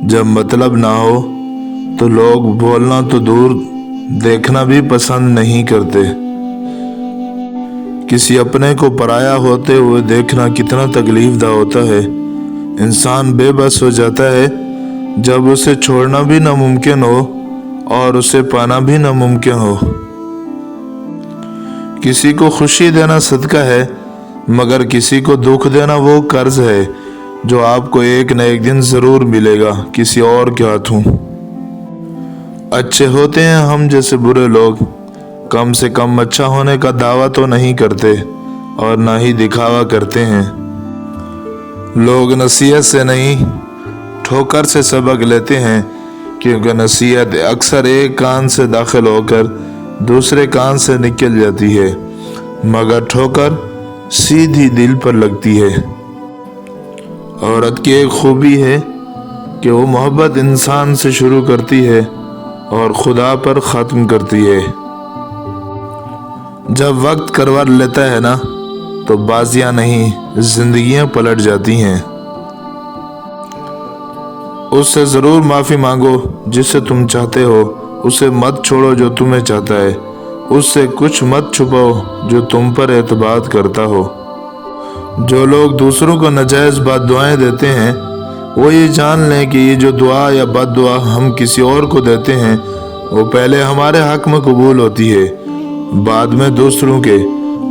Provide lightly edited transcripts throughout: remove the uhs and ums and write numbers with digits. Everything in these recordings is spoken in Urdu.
جب مطلب نہ ہو تو لوگ بولنا تو دور دیکھنا بھی پسند نہیں کرتے۔ کسی اپنے کو پرایا ہوتے ہوئے دیکھنا کتنا تکلیف دہ ہوتا ہے۔ انسان بے بس ہو جاتا ہے جب اسے چھوڑنا بھی ناممکن ہو اور اسے پانا بھی ناممکن ہو۔ کسی کو خوشی دینا صدقہ ہے، مگر کسی کو دکھ دینا وہ قرض ہے جو آپ کو ایک نہ ایک دن ضرور ملے گا کسی اور کے ہاتھوں۔ اچھے ہوتے ہیں ہم جیسے برے لوگ، کم سے کم اچھا ہونے کا دعویٰ تو نہیں کرتے اور نہ ہی دکھاوا کرتے ہیں۔ لوگ نصیحت سے نہیں ٹھوکر سے سبق لیتے ہیں، کیونکہ نصیحت اکثر ایک کان سے داخل ہو کر دوسرے کان سے نکل جاتی ہے، مگر ٹھوکر سیدھی دل پر لگتی ہے۔ عورت کی ایک خوبی ہے کہ وہ محبت انسان سے شروع کرتی ہے اور خدا پر ختم کرتی ہے۔ جب وقت کروٹ لیتا ہے نا تو بازیاں نہیں زندگیاں پلٹ جاتی ہیں۔ اس سے ضرور معافی مانگو جسے تم چاہتے ہو، اسے مت چھوڑو جو تمہیں چاہتا ہے، اس سے کچھ مت چھپاؤ جو تم پر اعتماد کرتا ہو۔ جو لوگ دوسروں کو ناجائز بد دعائیں دیتے ہیں وہ یہ جان لیں کہ یہ جو دعا یا بد دعا ہم کسی اور کو دیتے ہیں وہ پہلے ہمارے حق میں قبول ہوتی ہے، بعد میں دوسروں کے،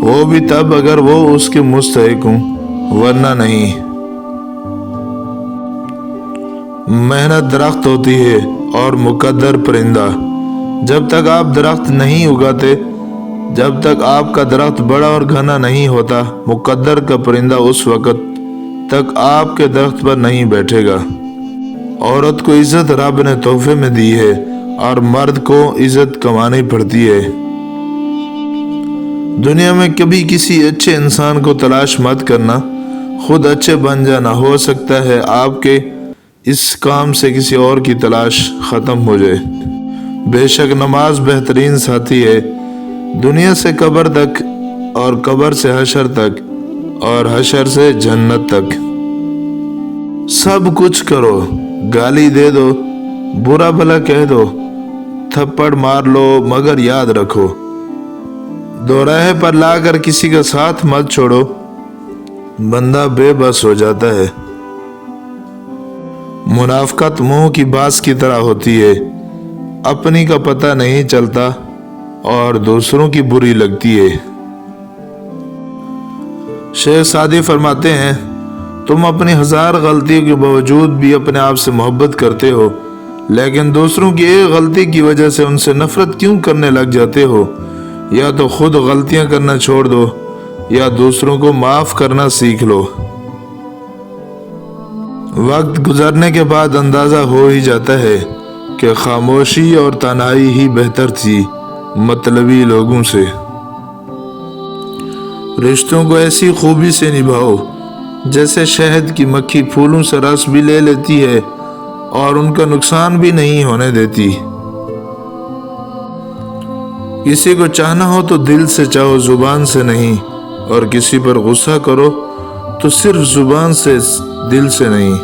وہ بھی تب اگر وہ اس کے مستحق ہوں، ورنہ نہیں۔ محنت درخت ہوتی ہے اور مقدر پرندہ۔ جب تک آپ درخت نہیں اگاتے، جب تک آپ کا درخت بڑا اور گھنا نہیں ہوتا، مقدر کا پرندہ اس وقت تک آپ کے درخت پر نہیں بیٹھے گا۔ عورت کو عزت رب نے تحفے میں دی ہے اور مرد کو عزت کمانی پڑتی ہے۔ دنیا میں کبھی کسی اچھے انسان کو تلاش مت کرنا، خود اچھے بن جانا، ہو سکتا ہے آپ کے اس کام سے کسی اور کی تلاش ختم ہو جائے۔ بے شک نماز بہترین ساتھی ہے، دنیا سے قبر تک اور قبر سے حشر تک اور حشر سے جنت تک۔ سب کچھ کرو، گالی دے دو، برا بھلا کہہ دو، تھپڑ مار لو، مگر یاد رکھو دوراہے پر لا کر کسی کا ساتھ مت چھوڑو، بندہ بے بس ہو جاتا ہے۔ منافقت منہ کی باز کی طرح ہوتی ہے، اپنی کا پتہ نہیں چلتا اور دوسروں کی بری لگتی ہے۔ شیخ سعدی فرماتے ہیں، تم اپنی ہزار غلطیوں کے باوجود بھی اپنے آپ سے محبت کرتے ہو، لیکن دوسروں کی ایک غلطی کی وجہ سے ان سے نفرت کیوں کرنے لگ جاتے ہو؟ یا تو خود غلطیاں کرنا چھوڑ دو یا دوسروں کو معاف کرنا سیکھ لو۔ وقت گزرنے کے بعد اندازہ ہو ہی جاتا ہے کہ خاموشی اور تنہائی ہی بہتر تھی مطلبی لوگوں سے۔ رشتوں کو ایسی خوبی سے نبھاؤ جیسے شہد کی مکھی پھولوں سے رس بھی لے لیتی ہے اور ان کا نقصان بھی نہیں ہونے دیتی۔ کسی کو چاہنا ہو تو دل سے چاہو، زبان سے نہیں، اور کسی پر غصہ کرو تو صرف زبان سے، دل سے نہیں۔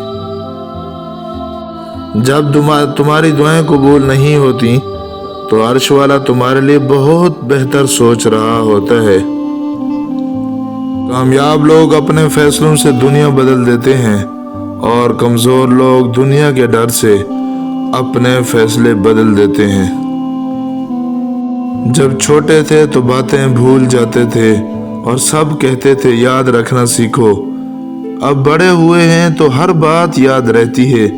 جب تمہاری دعائیں قبول نہیں ہوتی تو عرش والا تمہارے لیے بہت بہتر سوچ رہا ہوتا ہے۔ کامیاب لوگ اپنے فیصلوں سے دنیا بدل دیتے ہیں اور کمزور لوگ دنیا کے ڈر سے اپنے فیصلے بدل دیتے ہیں۔ جب چھوٹے تھے تو باتیں بھول جاتے تھے اور سب کہتے تھے یاد رکھنا سیکھو، اب بڑے ہوئے ہیں تو ہر بات یاد رہتی ہے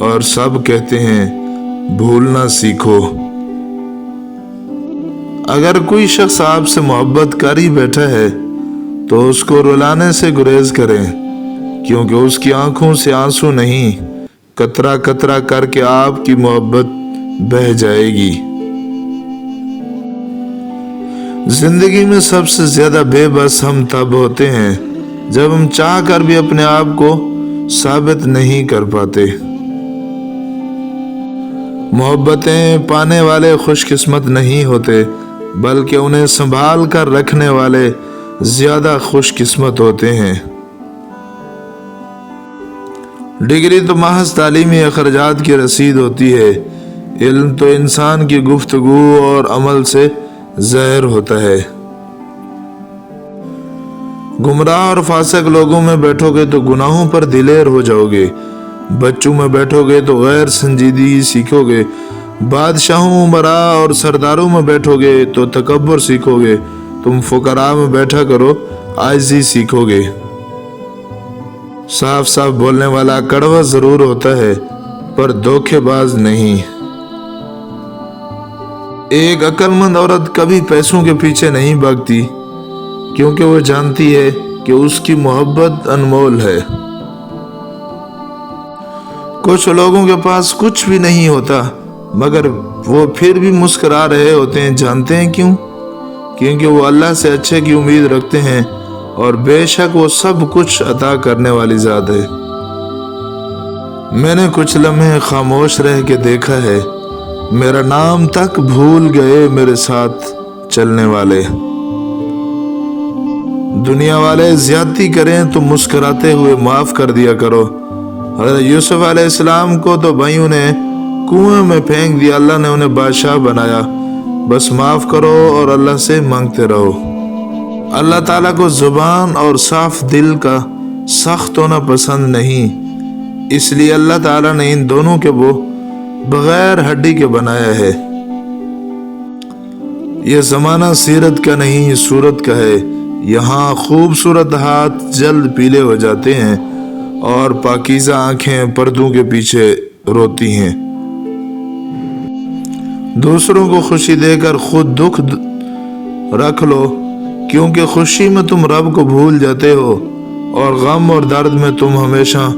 اور سب کہتے ہیں بھولنا سیکھو۔ اگر کوئی شخص آپ سے محبت کر ہی بیٹھا ہے تو اس کو رلانے سے گریز کریں، کیونکہ اس کی آنکھوں سے آنسو نہیں، قطرہ قطرہ کر کے آپ کی محبت بہہ جائے گی۔ زندگی میں سب سے زیادہ بے بس ہم تب ہوتے ہیں جب ہم چاہ کر بھی اپنے آپ کو ثابت نہیں کر پاتے۔ محبتیں پانے والے خوش قسمت نہیں ہوتے، بلکہ انہیں سنبھال کر رکھنے والے زیادہ خوش قسمت ہوتے ہیں۔ ڈگری تو محض تعلیمی اخراجات کی رسید ہوتی ہے، علم تو انسان کی گفتگو اور عمل سے ظاہر ہوتا ہے۔ گمراہ اور فاسق لوگوں میں بیٹھو گے تو گناہوں پر دلیر ہو جاؤ گے، بچوں میں بیٹھو گے تو غیر سنجیدگی سیکھو گے، بادشاہوں، امراء اور سرداروں میں بیٹھو گے تو تکبر سیکھو گے، تم فقراء میں بیٹھا کرو، عاجزی سیکھو گے۔ صاف صاف بولنے والا کڑوا ضرور ہوتا ہے پر دھوکے باز نہیں۔ ایک عقل مند عورت کبھی پیسوں کے پیچھے نہیں بھاگتی، کیونکہ وہ جانتی ہے کہ اس کی محبت انمول ہے۔ کچھ لوگوں کے پاس کچھ بھی نہیں ہوتا مگر وہ پھر بھی مسکرا رہے ہوتے ہیں، جانتے ہیں کیوں؟ کیونکہ وہ اللہ سے اچھے کی امید رکھتے ہیں اور بے شک وہ سب کچھ عطا کرنے والی ذات ہے۔ میں نے کچھ لمحے خاموش رہ کے دیکھا ہے، میرا نام تک بھول گئے میرے ساتھ چلنے والے۔ دنیا والے زیادتی کریں تو مسکراتے ہوئے معاف کر دیا کرو۔ حضرت یوسف علیہ السلام کو تو بھائیوں نے کنویں میں پھینک دیا، اللہ نے انہیں بادشاہ بنایا، بس معاف کرو اور اللہ سے مانگتے رہو۔ اللہ تعالیٰ کو زبان اور صاف دل کا سخت ہونا پسند نہیں، اس لیے اللہ تعالیٰ نے ان دونوں کے وہ بغیر ہڈی کے بنایا ہے۔ یہ زمانہ سیرت کا نہیں، یہ صورت کا ہے، یہاں خوبصورت ہاتھ جلد پیلے ہو جاتے ہیں اور پاکیزہ آنکھیں پردوں کے پیچھے روتی ہیں۔ دوسروں کو خوشی دے کر خود دکھ رکھ لو، کیونکہ خوشی میں تم رب کو بھول جاتے ہو اور غم اور درد میں تم ہمیشہ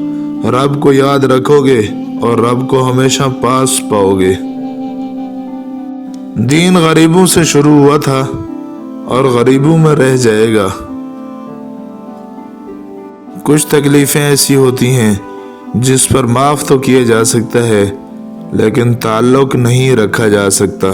رب کو یاد رکھو گے اور رب کو ہمیشہ پاس پاؤ گے۔ دین غریبوں سے شروع ہوا تھا اور غریبوں میں رہ جائے گا۔ کچھ تکلیفیں ایسی ہوتی ہیں جس پر معاف تو کیا جا سکتا ہے لیکن تعلق نہیں رکھا جا سکتا۔